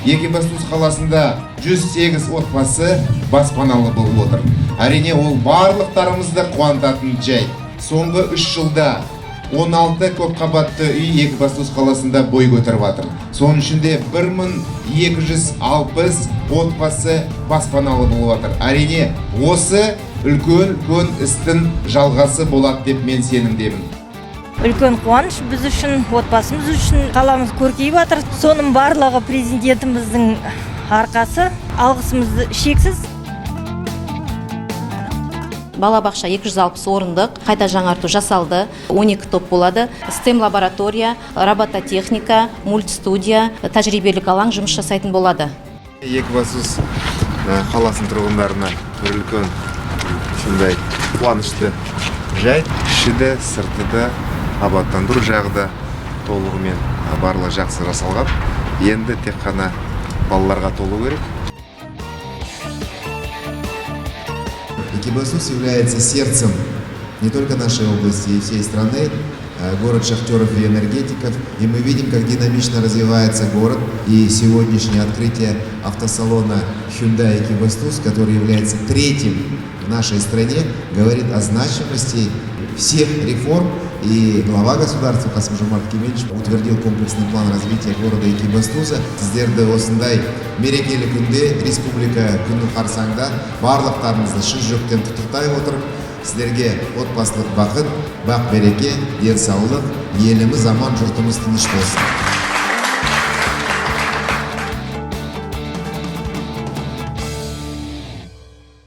Екібастұз қаласында 108 отбасы баспаналы болып отыр. Әрине, ол барлықтарымызды қуантатын жай. Соңғы 3 жылда 16 көпқабатты үй Екібастұз қаласында бой көтеріп жатыр. Соның ішінде 1260 отбасы баспаналы болып жатыр. Әрине, осы үлкен істің жалғасы болады деп мен сенімдемін. Үлкен қуаныш біз үшін, отбасымыз үшін, қаламыз көркейіп жатыр. Соның барлығы президентіміздің арқасы. Алғысымыз шексіз. Балабақша 260 орындық қайта жаңарту жасалды. 12 топ болады. STEM лаборатория, робототехника, мультстудия, тәжірибелік алаң жұмыс жасайтын болады. Екібастұз қаласының тұрғындарына бір үлкен шындай қуанышты жайт. Іші сырты да, абаттандыру жағы да толығымен барлығы жақсы жасалған. Енді тек қана балаларға толу керек. Екібастұз является сердцем не только нашей области и всей страны, город шахтеров и энергетиков. И мы видим, как динамично развивается город. И сегодняшнее открытие автосалона Hyundai Екібастұз, который является третьим в нашей стране, говорит о значимости всех реформ. И глава государства Қасым-Жомарт Кемелевич утвердил комплексный план развития города Екібастұза. Сіздерді осындай мерекелі күнде, республика күні қарсаңда барлықтарыңызды шын жүректен құттықтай отырып, сіздерге отбасылық бақыт, бақ береке, денсаулық, еліміз аман, жұртымыз тыныш болсын.